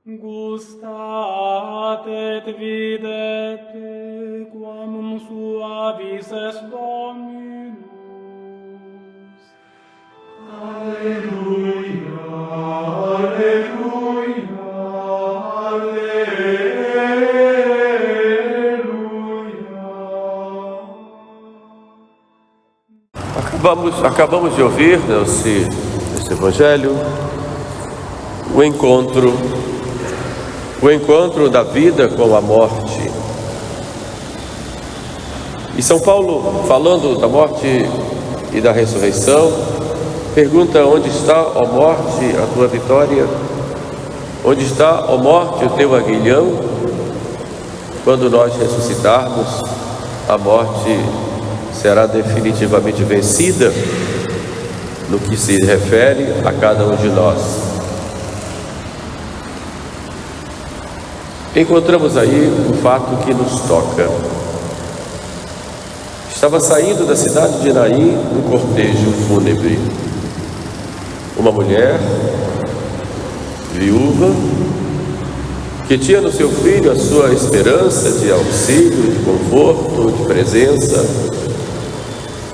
Gustat et videt quam suavis est Dominus. Alleluia, alleluia, alleluia. Acabamos de ouvir nesse Evangelho o encontro da vida com a morte. E São Paulo, falando da morte e da ressurreição, pergunta: onde está, ó morte, a tua vitória? Onde está, ó morte, o teu aguilhão? Quando nós ressuscitarmos, a morte será definitivamente vencida no que se refere a cada um de nós. Encontramos aí um fato que nos toca. Estava saindo da cidade de Naim um cortejo fúnebre. Uma mulher viúva que tinha no seu filho a sua esperança de auxílio, de conforto, de presença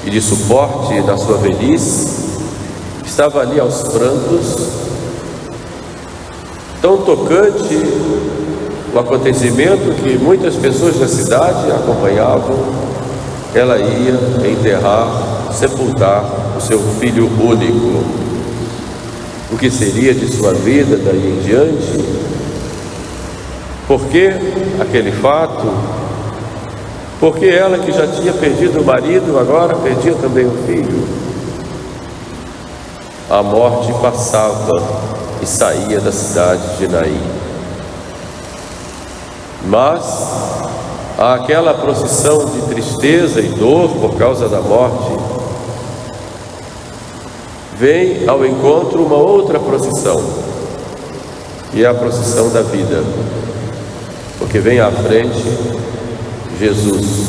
e de suporte na sua velhice, estava ali aos prantos. Tão tocante o acontecimento que muitas pessoas da cidade acompanhavam. Ela ia enterrar, sepultar o seu filho único. O que seria de sua vida daí em diante? Por que aquele fato? Porque ela, que já tinha perdido o marido, agora perdia também o filho. A morte passava e saía da cidade de Naim. Mas aquela procissão de tristeza e dor por causa da morte vem ao encontro uma outra procissão, que é a procissão da vida, porque vem à frente Jesus.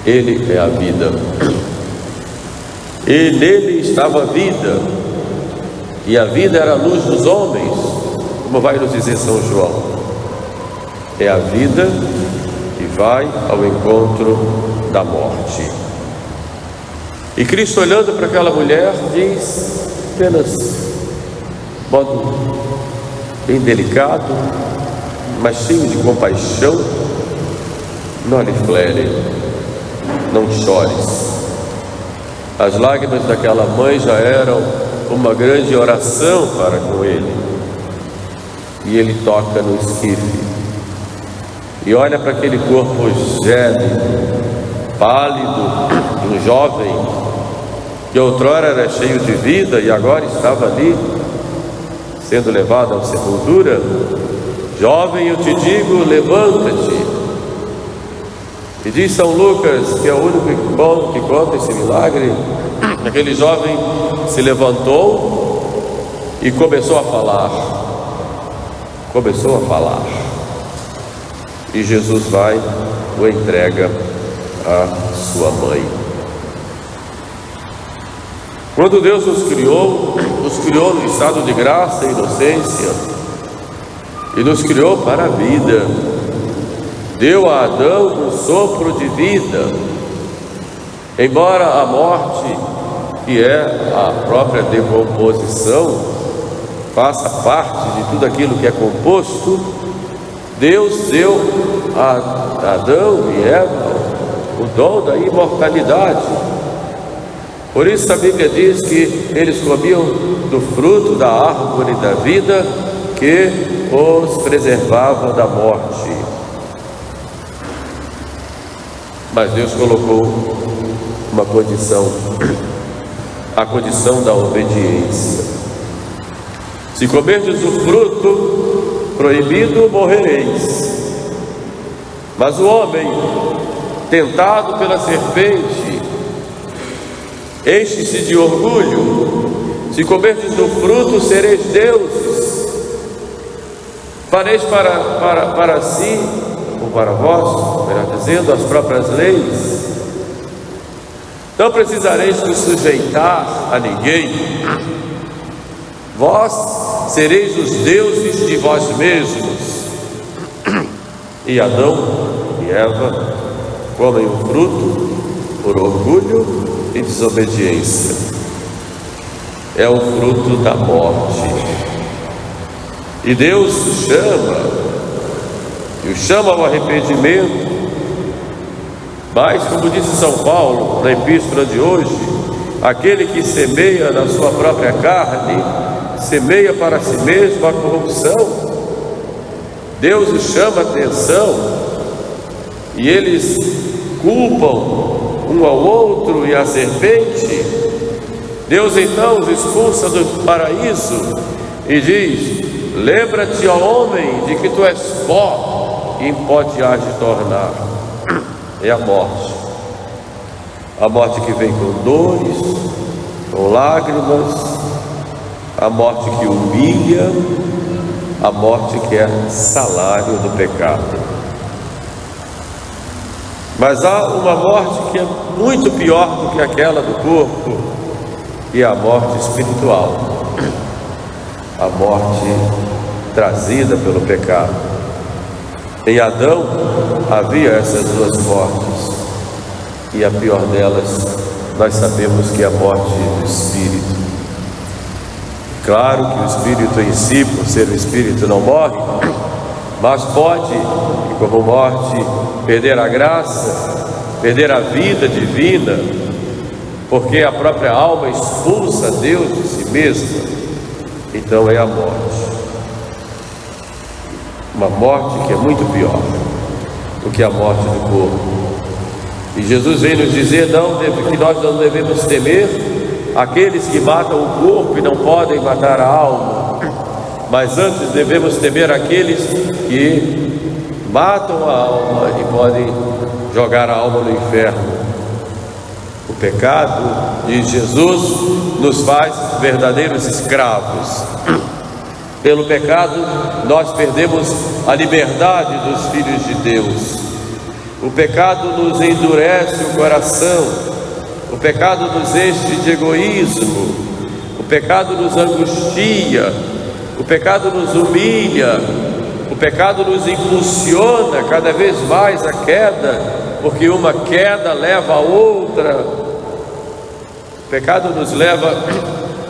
Ele é a vida, e nele estava a vida, e a vida era a luz dos homens, como vai nos dizer São João. É a vida que vai ao encontro da morte. E Cristo, olhando para aquela mulher, diz, apenas de modo bem delicado, mas cheio de compaixão: não lhe flere, não chores. As lágrimas daquela mãe já eram uma grande oração para com ele. E ele toca no esquife e olha para aquele corpo gélido, pálido, de um jovem que outrora era cheio de vida e agora estava ali, sendo levado à sepultura. Jovem, eu te digo, levanta-te. E diz São Lucas, que é o único que conta esse milagre, aquele jovem se levantou e começou a falar. E Jesus vai, o entrega à sua mãe. Quando Deus nos criou no estado de graça e inocência, e nos criou para a vida. Deu a Adão um sopro de vida. Embora a morte, que é a própria decomposição, faça parte de tudo aquilo que é composto, Deus deu a Adão e Eva o dom da imortalidade. Por isso a Bíblia diz que eles comiam do fruto da árvore da vida, que os preservava da morte. Mas Deus colocou uma condição, a condição da obediência. Se comerdes o fruto proibido, morrereis. Mas o homem, tentado pela serpente, enche-se de orgulho. Se comerdes do fruto, sereis deuses. Fareis para si, ou para vós, melhor dizendo, as próprias leis. Não precisareis vos sujeitar a ninguém. Vós sereis os deuses de vós mesmos. E Adão e Eva comem o fruto por orgulho e desobediência. É o fruto da morte. E Deus os chama ao arrependimento. Mas, como disse São Paulo na epístola de hoje, aquele que semeia na sua própria carne, semeia para si mesmo a corrupção. Deus os chama a atenção e eles culpam um ao outro e a serpente. Deus então os expulsa do paraíso e diz: lembra-te, ó homem, de que tu és pó e em pó te hás de tornar. É a morte que vem com dores, com lágrimas, a morte que humilha, a morte que é salário do pecado. Mas há uma morte que é muito pior do que aquela do corpo, e é a morte espiritual, a morte trazida pelo pecado. Em Adão havia essas duas mortes, e a pior delas nós sabemos que é a morte do espírito. Claro que o espírito em si, por ser o espírito, não morre, mas pode, como morte, perder a graça, perder a vida divina, porque a própria alma expulsa Deus de si mesma. Então é a morte, uma morte que é muito pior do que a morte do corpo. E Jesus vem nos dizer que nós não devemos temer aqueles que matam o corpo e não podem matar a alma, mas antes devemos temer aqueles que matam a alma e podem jogar a alma no inferno. O pecado, diz Jesus, nos faz verdadeiros escravos. Pelo pecado nós perdemos a liberdade dos filhos de Deus. O pecado nos endurece o coração, o pecado nos enche de egoísmo, o pecado nos angustia, o pecado nos humilha, o pecado nos impulsiona cada vez mais à queda, porque uma queda leva a outra. O pecado nos leva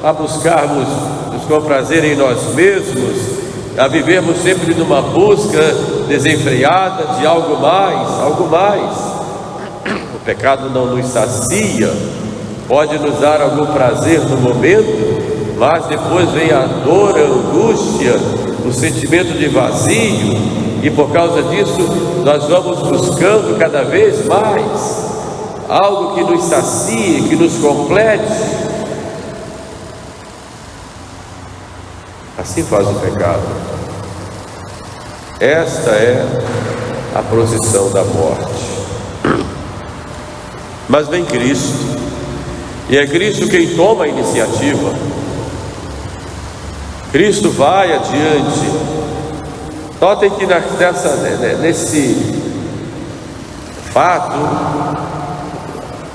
a buscarmos nos comprazer em nós mesmos, a vivermos sempre numa busca desenfreada de algo mais, algo mais. O pecado não nos sacia, pode nos dar algum prazer no momento, mas depois vem a dor, a angústia, o sentimento de vazio, e por causa disso nós vamos buscando cada vez mais algo que nos sacie, que nos complete. Assim faz o pecado. Esta é a procissão da morte. Mas vem Cristo, e é Cristo quem toma a iniciativa. Cristo vai adiante. Notem que nesse fato,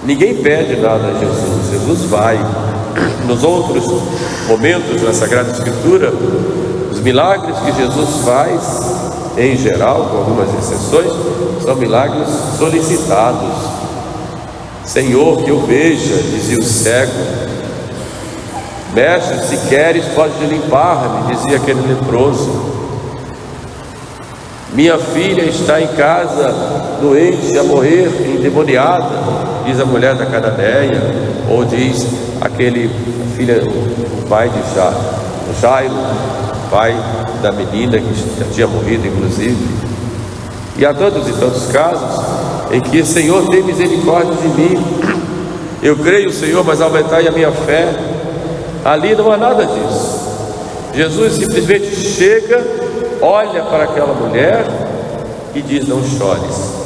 ninguém pede nada a Jesus, Jesus vai. Nos outros momentos na Sagrada Escritura, os milagres que Jesus faz, em geral, com algumas exceções, são milagres solicitados. Senhor, que eu veja, dizia o cego. Mestre, se queres, pode limpar-me, dizia aquele leproso. Minha filha está em casa, doente, a morrer, endemoniada, diz a mulher da Cananeia, ou diz aquele filho, o pai de Jairo, pai da menina que já tinha morrido, inclusive. E há tantos e tantos casos em que, Senhor, tem misericórdia de mim. Eu creio, Senhor, mas aumentai a minha fé. Ali não há nada disso. Jesus simplesmente chega, olha para aquela mulher e diz: não chores.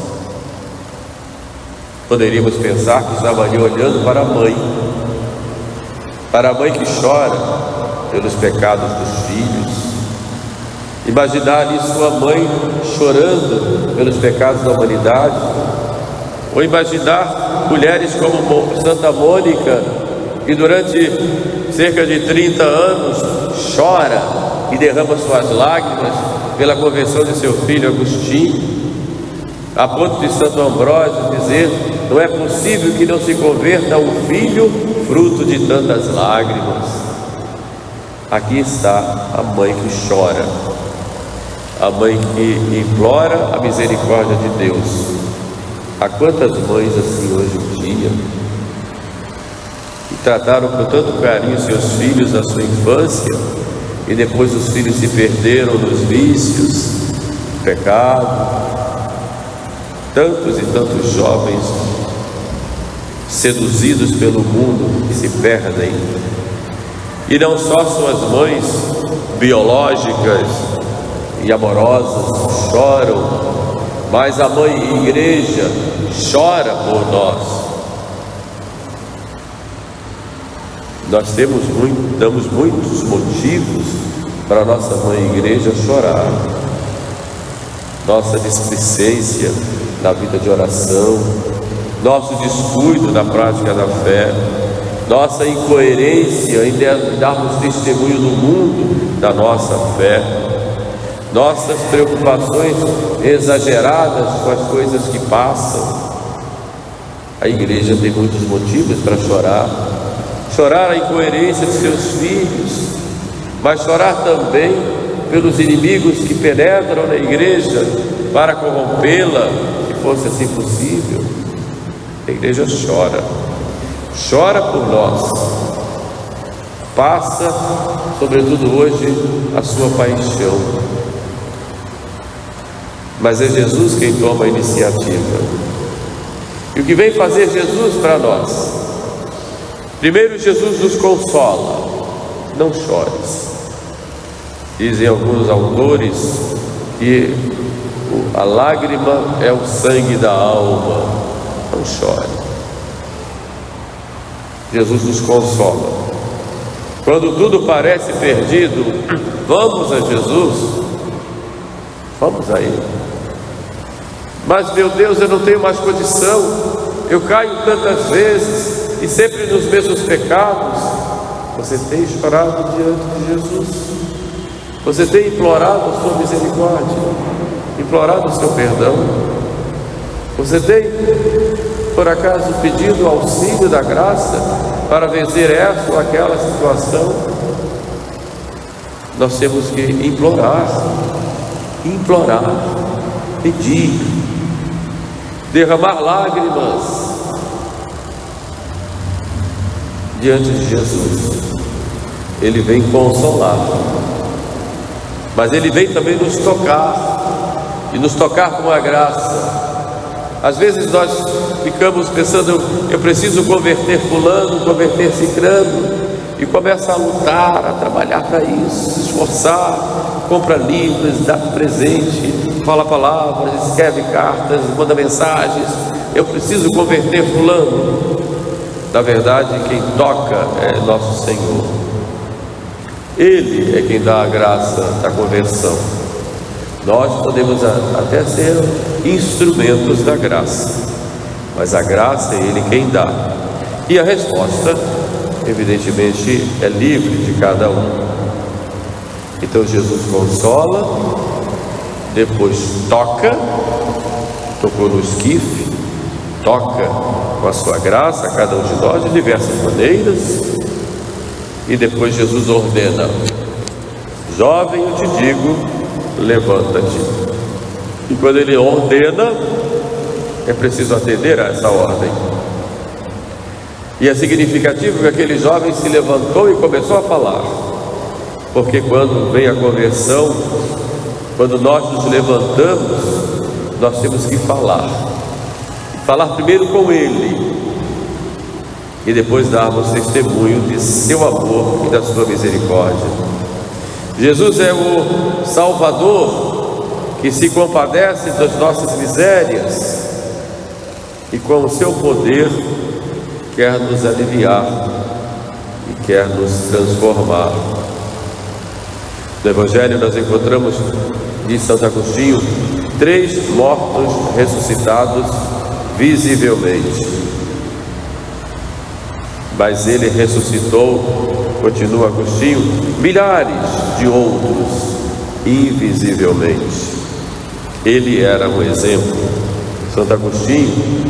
Poderíamos pensar que estava ali olhando para a mãe que chora pelos pecados dos filhos. Imaginar ali sua mãe chorando pelos pecados da humanidade, ou imaginar mulheres como Santa Mônica, que durante cerca de 30 anos chora e derrama suas lágrimas pela conversão de seu filho Agostinho, a ponto de Santo Ambrósio dizer: não é possível que não se converta um filho fruto de tantas lágrimas. Aqui está a mãe que chora, a mãe que implora a misericórdia de Deus. Há quantas mães assim hoje em dia, que trataram com tanto carinho seus filhos na sua infância, e depois os filhos se perderam nos vícios, no pecado. Tantos e tantos jovens seduzidos pelo mundo que se perdem. E não só suas mães biológicas e amorosas choram, mas a mãe igreja chora por nós. Nós damos muitos motivos para a nossa mãe igreja chorar. Nossa displicência na vida de oração, nosso descuido na prática da fé, nossa incoerência em darmos testemunho no mundo da nossa fé, nossas preocupações exageradas com as coisas que passam. A igreja tem muitos motivos para chorar. Chorar a incoerência de seus filhos, mas chorar também pelos inimigos que penetram na igreja para corrompê-la, se fosse assim possível. A igreja chora por nós, passa, sobretudo hoje, a sua paixão, mas é Jesus quem toma a iniciativa. E o que vem fazer Jesus para nós? Primeiro, Jesus nos consola: não chores. Dizem alguns autores que a lágrima é o sangue da alma. Não chore. Jesus nos consola. Quando tudo parece perdido, vamos a Jesus, vamos a Ele. Mas, meu Deus, eu não tenho mais condição, eu caio tantas vezes e sempre nos mesmos pecados. Você tem chorado diante de Jesus? Você tem implorado a sua misericórdia, implorado o seu perdão? Você tem, por acaso, pedido o auxílio da graça para vencer essa ou aquela situação? Nós temos que implorar, pedir, derramar lágrimas diante de Jesus. Ele vem consolar, mas Ele vem também nos tocar, e nos tocar com a graça. Às vezes nós ficamos pensando: eu preciso converter fulano, converter cicrano, e começa a lutar, a trabalhar para isso, se esforçar, compra livros, dá presente, fala palavras, escreve cartas, manda mensagens. Eu preciso converter fulano. Na verdade, quem toca é nosso Senhor. Ele é quem dá a graça da conversão. Nós podemos até ser instrumentos da graça, mas a graça é Ele quem dá. E a resposta, evidentemente, é livre de cada um. Então Jesus consola, depois tocou no esquife, toca com a sua graça a cada um de nós de diversas maneiras, e depois Jesus ordena: jovem, eu te digo, levanta-te. E quando Ele ordena, é preciso atender a essa ordem. E é significativo que aquele jovem se levantou e começou a falar, porque quando vem a conversão, quando nós nos levantamos, nós temos que falar primeiro com Ele, e depois darmos testemunho de seu amor e da sua misericórdia. Jesus é o Salvador que se compadece das nossas misérias e com o seu poder quer nos aliviar e quer nos transformar. No Evangelho nós encontramos, diz Santo Agostinho, 3 mortos ressuscitados visivelmente. Mas Ele ressuscitou continua Agostinho, milhares de outros, invisivelmente. Ele era um exemplo. Santo Agostinho,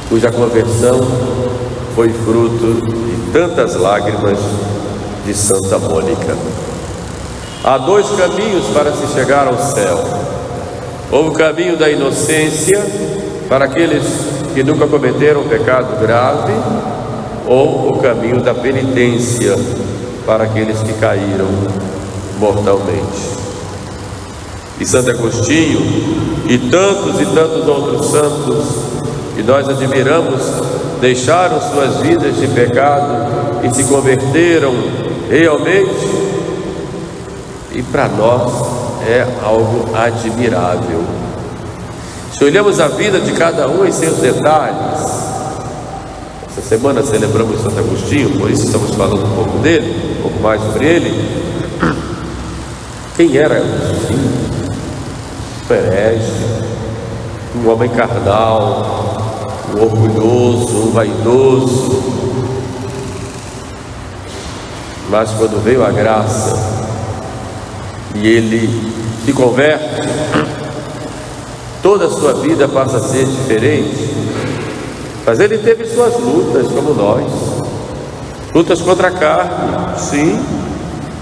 cuja conversão foi fruto de tantas lágrimas de Santa Mônica. Há dois caminhos para se chegar ao céu. Ou o caminho da inocência, para aqueles que nunca cometeram pecado grave, ou o caminho da penitência, para aqueles que caíram mortalmente. E Santo Agostinho e tantos outros santos que nós admiramos deixaram suas vidas de pecado e se converteram realmente, e para nós é algo admirável. Se olhamos a vida de cada um em seus detalhes, essa semana celebramos Santo Agostinho, por isso estamos falando um pouco dele, um pouco mais sobre ele. Quem era Agostinho? Herege, um homem carnal, um orgulhoso, um vaidoso. Mas quando veio a graça e ele se converte, toda a sua vida passa a ser diferente. Mas ele teve suas lutas, como nós. Lutas contra a carne, sim.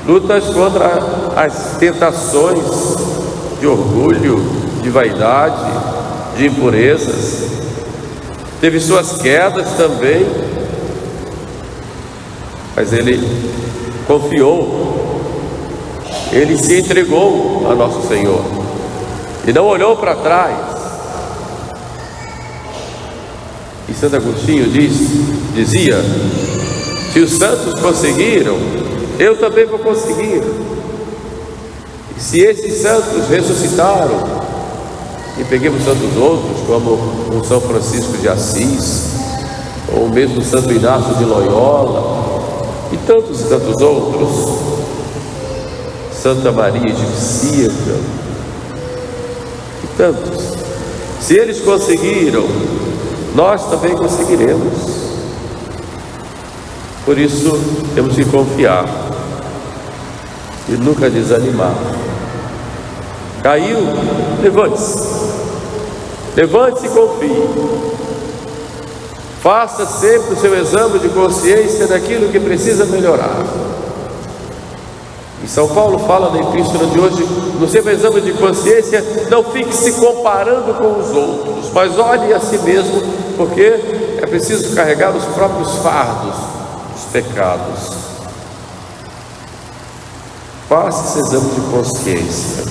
Lutas contra as tentações de orgulho, de vaidade, de impurezas. Teve suas quedas também, mas ele confiou, ele se entregou a nosso Senhor e não olhou para trás. E Santo Agostinho dizia: se os santos conseguiram, eu também vou conseguir. E se esses santos ressuscitaram, e peguemos tantos outros, como o São Francisco de Assis, ou mesmo Santo Inácio de Loyola, e tantos outros, Santa Maria de Circa, e tantos. Se eles conseguiram, nós também conseguiremos. Por isso temos que confiar e nunca desanimar. Caiu, levante-se. Levante-se e confie. Faça sempre o seu exame de consciência daquilo que precisa melhorar. E São Paulo fala na epístola de hoje: no seu exame de consciência, não fique se comparando com os outros, mas olhe a si mesmo, porque é preciso carregar os próprios fardos dos pecados. Faça esse exame de consciência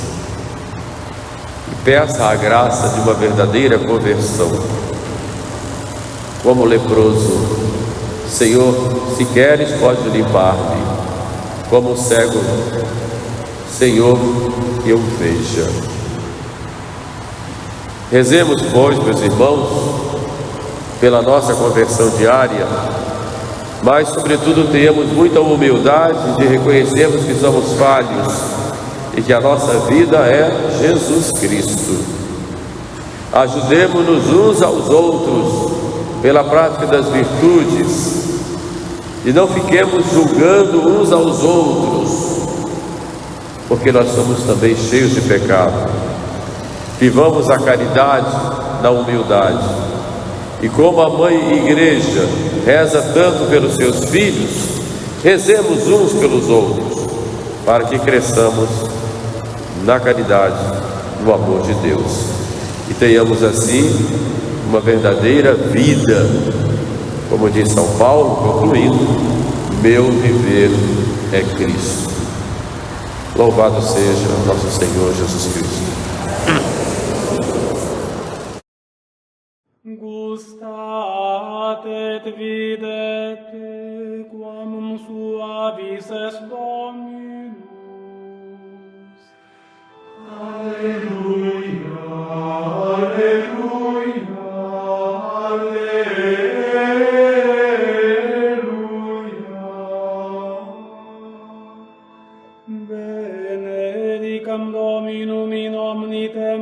e peça a graça de uma verdadeira conversão. Como leproso: Senhor, se queres, pode limpar-me. Como cego: Senhor, eu veja. Rezemos, pois, meus irmãos, pela nossa conversão diária, mas sobretudo tenhamos muita humildade de reconhecermos que somos falhos e que a nossa vida é Jesus Cristo. Ajudemo-nos uns aos outros pela prática das virtudes e não fiquemos julgando uns aos outros, porque nós somos também cheios de pecado. Vivamos a caridade na humildade, e como a Mãe Igreja reza tanto pelos seus filhos, rezemos uns pelos outros, para que cresçamos na caridade, no amor de Deus, e tenhamos assim uma verdadeira vida. Como diz São Paulo, concluindo: meu viver é Cristo. Louvado seja nosso Senhor Jesus Cristo. Gustate et videte quam suavis est Dominus. Alleluia, alleluia, alleluia. Benedicam Dominum in omnite